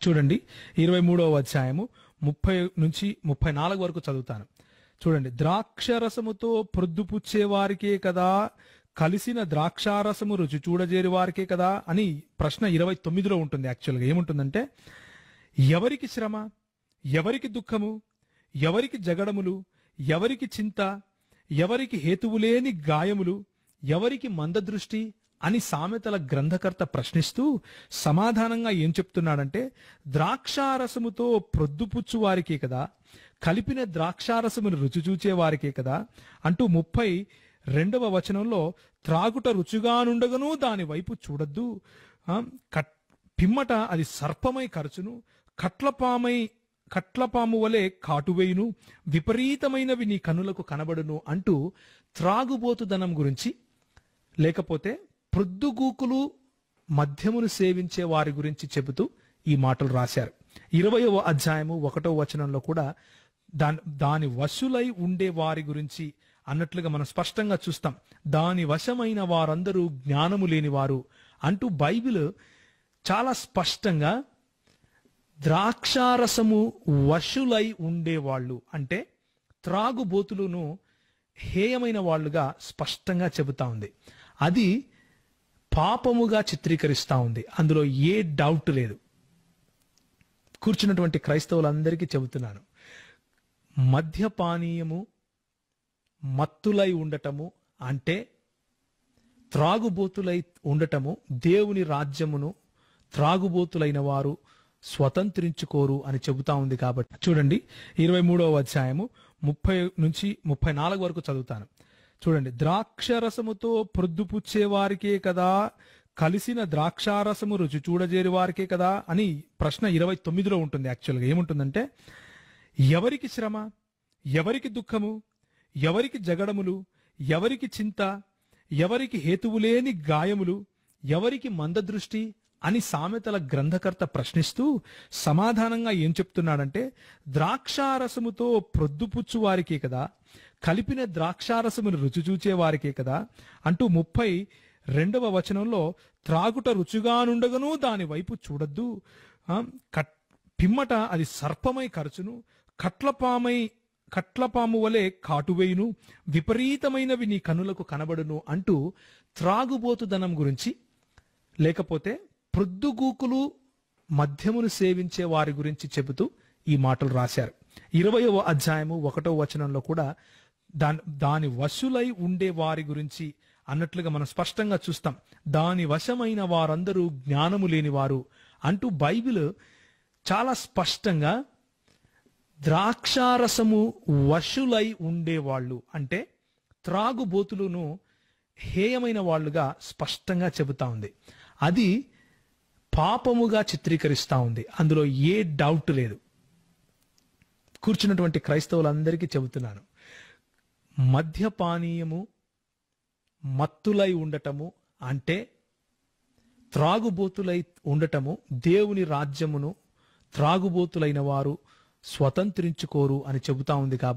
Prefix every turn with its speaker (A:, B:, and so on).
A: చూడండి 23వ అధ్యాయము 30 నుంచి 34 వరకు చదువుతాను. చూడండి, ద్రాక్షరసముతో ప్రొద్దుపుచ్చే వారికే కదా, కలిసిన ద్రాక్షారసము రుచి చూడజేరి వారికే కదా అని ప్రశ్న 29లో ఉంటుంది. యాక్చువల్గా ఏముంటుందంటే, ఎవరికి శ్రమ, ఎవరికి దుఃఖము, ఎవరికి జగడములు, ఎవరికి చింత, ఎవరికి హేతువులేని గాయములు, ఎవరికి మందదృష్టి అని సామెతల గ్రంథకర్త ప్రశ్నిస్తూ సమాధానంగా ఏం చెప్తున్నాడంటే, ద్రాక్షారసముతో ప్రొద్దుపుచ్చు వారికే కదా, కలిపిన ద్రాక్షారసమును రుచి చూచే వారికే కదా అంటూ 32వ వచనంలో, త్రాగుట రుచిగానుండగను దాని వైపు చూడద్దు, పిమ్మట అది సర్పమై కరచును, కట్లపాము వలె కాటువేయును, విపరీతమైనవి నీ కనులకు కనబడును అంటూ త్రాగుబోతుదనం గురించి, లేకపోతే ప్రొద్దుగూకులు మద్యమును సేవించే వారి గురించి చెబుతూ ఈ మాటలు రాశారు. 20వ అధ్యాయము 1వ వచనంలో కూడా దాని వశులై ఉండే వారి గురించి అన్నట్లుగా మనం స్పష్టంగా చూస్తాం. దాని వశమైన వారందరూ జ్ఞానము లేని వారు అంటూ బైబిల్ చాలా స్పష్టంగా ద్రాక్షారసము వశులై ఉండేవాళ్ళు అంటే త్రాగుబోతులను హేయమైన వాళ్ళుగా స్పష్టంగా చెబుతా ఉంది. అది పాపముగా చిత్రీకరిస్తా ఉంది, అందులో ఏ డౌట్ లేదు. కూర్చున్నటువంటి క్రైస్తవులందరికీ చెబుతున్నాను, మద్యపానీయము మత్తులై ఉండటము అంటే త్రాగుబోతులై ఉండటము, దేవుని రాజ్యమును త్రాగుబోతులైన వారు స్వతంత్రించుకోరు అని చెబుతా ఉంది. కాబట్టి చూడండి 23వ అధ్యాయము 30 నుంచి 34 వరకు చదువుతాను. చూడండి, ద్రాక్షరసముతో ప్రొద్దుపుచ్చే వారికే కదా, కలిసిన ద్రాక్షారసము రుచి చూడజేరి వారికే కదా అని ప్రశ్న 29లో ఉంటుంది. యాక్చువల్గా ఏముంటుందంటే, ఎవరికి శ్రమ, ఎవరికి దుఃఖము, ఎవరికి జగడములు, ఎవరికి చింత, ఎవరికి హేతువులేని గాయములు, ఎవరికి మందదృష్టి అని సామెతల గ్రంథకర్త ప్రశ్నిస్తూ సమాధానంగా ఏం చెప్తున్నాడంటే, ద్రాక్షారసముతో ప్రొద్దుపుచ్చు వారికే కదా, కలిపిన ద్రాక్షారసమును రుచి చూచే వారికే కదా అంటూ 32వ వచనంలో, త్రాగుట రుచిగానుండగను దాని వైపు చూడద్దు, పిమ్మట అది సర్పమై కరచును, కట్లపాము వలె కాటువేయును, విపరీతమైనవి నీ కనులకు కనబడును అంటూ త్రాగుబోతుదనం గురించి, లేకపోతే ప్రొద్దుగూకులు మద్యమును సేవించే వారి గురించి చెబుతూ ఈ మాటలు రాశారు. 20వ అధ్యాయము 1వ వచనంలో కూడా దాని వశులై ఉండే వారి గురించి అన్నట్లుగా మనం స్పష్టంగా చూస్తాం. దాని వశమైన వారందరూ జ్ఞానము లేని వారు అంటూ బైబిల్ చాలా స్పష్టంగా ద్రాక్షారసము వశులై ఉండేవాళ్ళు అంటే త్రాగుబోతులను హేయమైన వాళ్ళుగా స్పష్టంగా చెబుతా ఉంది. అది పాపముగా చిత్రీకరిస్తా ఉంది, అందులో ఏ డౌట్ లేదు. కూర్చున్నటువంటి క్రైస్తవులందరికీ చెబుతున్నాను, మద్యపానీయము మత్తులై ఉండటము అంటే త్రాగుబోతులై ఉండటము, దేవుని రాజ్యమును త్రాగుబోతులైన వారు స్వతంత్రించుకోరు అని చెబుతా ఉంది.